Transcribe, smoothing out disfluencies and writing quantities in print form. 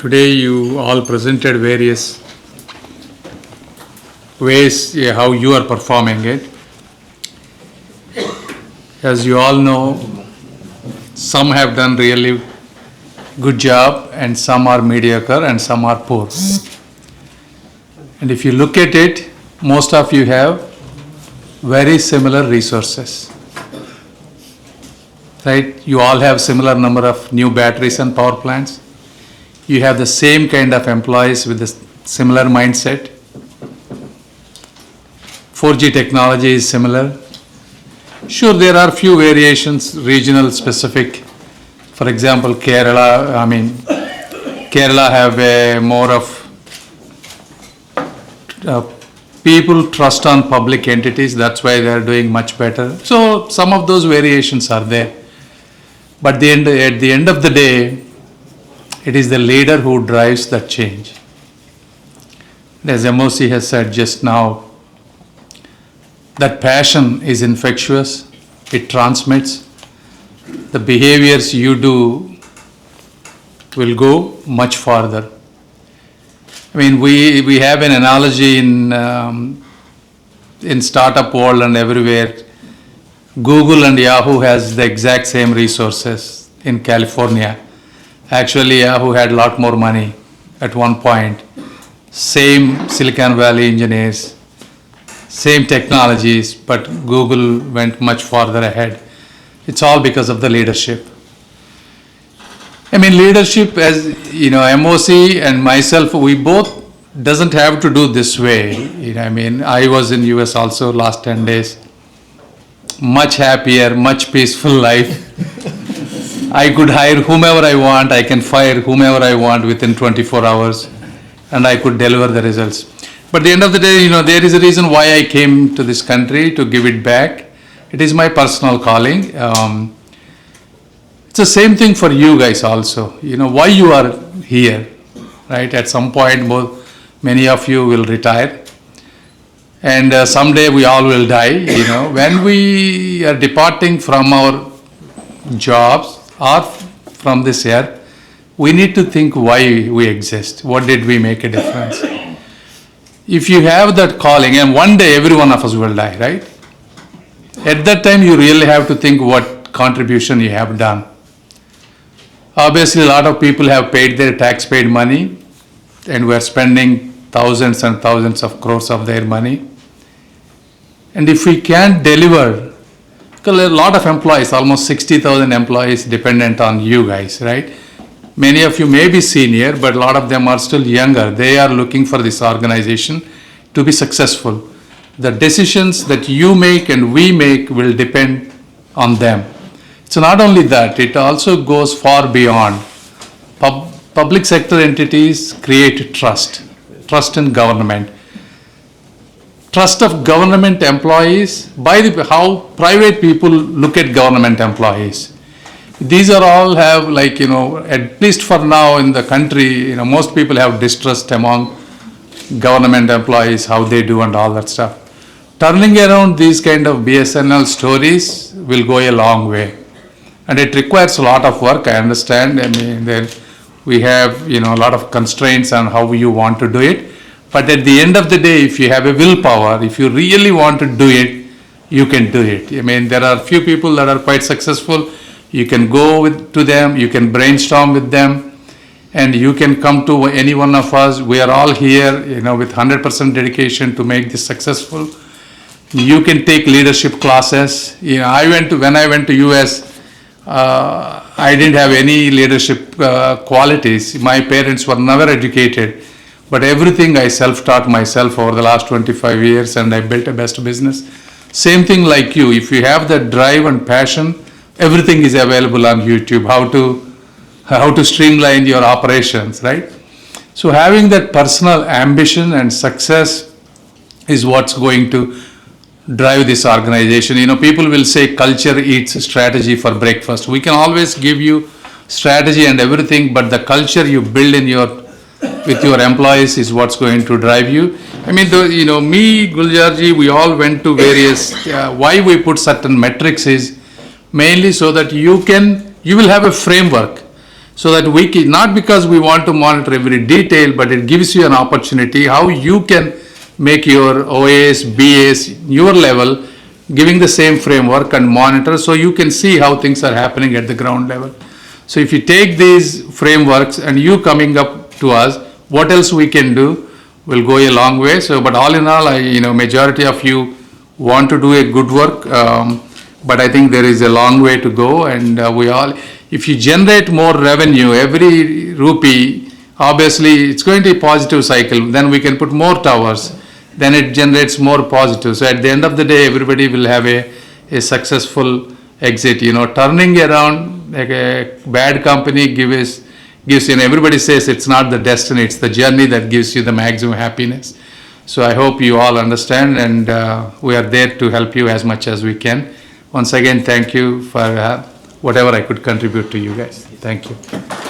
Today you all presented various ways how you are performing it. As you all know, some have done really good job and some are mediocre and some are poor. And if you look at it, most of you have very similar resources. Right? You all have similar number of new batteries and power plants. You have the same kind of employees with a similar mindset. 4G technology is similar. Sure, there are few variations, regional specific. For example, Kerala have a more of people trust on public entities. That's why they are doing much better. So some of those variations are there. But at the end of the day, it is the leader who drives that change. As MOC has said just now, that passion is infectious, it transmits. The behaviors you do will go much farther. I mean, we have an analogy in startup world and everywhere. Google and Yahoo has the exact same resources in California. Actually, Yahoo had a lot more money at one point. Same Silicon Valley engineers, same technologies, but Google went much farther ahead. It's all because of the leadership. I mean, leadership, as you know, MOC and myself, we both doesn't have to do this way. You know, I mean, I was in US also last 10 days. Much happier, much peaceful life. I could hire whomever I want, I can fire whomever I want within 24 hours, and I could deliver the results. But at the end of the day, you know, there is a reason why I came to this country, to give it back. It is my personal calling. It's the same thing for you guys also. You know, why you are here, right? At some point, many of you will retire. And someday we all will die, you know. When we are departing from our jobs or from this earth, we need to think why we exist. What did we make a difference? If you have that calling, and one day every one of us will die, right? At that time, you really have to think what contribution you have done. Obviously, a lot of people have paid their tax-paid money, and we are spending thousands and thousands of crores of their money. And if we can't deliver, because a lot of employees, almost 60,000 employees dependent on you guys, right? Many of you may be senior, but a lot of them are still younger. They are looking for this organization to be successful. The decisions that you make and we make will depend on them. So not only that, it also goes far beyond. Public sector entities create trust in government. Trust of government employees by how private people look at government employees. These are all have, like, you know, at least for now in the country, you know, most people have distrust among government employees, how they do and all that stuff. Turning around these kind of BSNL stories will go a long way. And it requires a lot of work, I understand. I mean, we have, you know, a lot of constraints on how you want to do it. But at the end of the day, if you have a willpower, if you really want to do it, you can do it. I mean, there are few people that are quite successful. You can go to them, you can brainstorm with them, and you can come to any one of us. We are all here, you know, with 100% dedication to make this successful. You can take leadership classes. You know, when I went to US, I didn't have any leadership qualities. My parents were never educated. But everything I self-taught myself over the last 25 years, and I built a best business. Same thing like you. If you have that drive and passion, everything is available on YouTube. How to streamline your operations, right? So having that personal ambition and success is what's going to drive this organization. You know, people will say culture eats strategy for breakfast. We can always give you strategy and everything, but the culture you build with your employees is what's going to drive you. I mean, you know, me, Guljarji, we all went to various, why we put certain metrics is mainly so that you will have a framework. so that we can, not because we want to monitor every detail, but it gives you an opportunity how you can make your OAS, BAs, your level, giving the same framework and monitor, so you can see how things are happening at the ground level. So if you take these frameworks and you coming up to us, what else we can do will go a long way. So, but all in all, majority of you want to do a good work, but I think there is a long way to go, and we all, if you generate more revenue, every rupee, obviously it's going to be a positive cycle. Then we can put more towers, then it generates more positive. So at the end of the day, everybody will have a successful exit. Turning around like a bad company gives everybody says it's not the destiny, it's the journey that gives you the maximum happiness. So I hope you all understand, and we are there to help you as much as we can. Once again, thank you for whatever I could contribute to you guys. Thank you.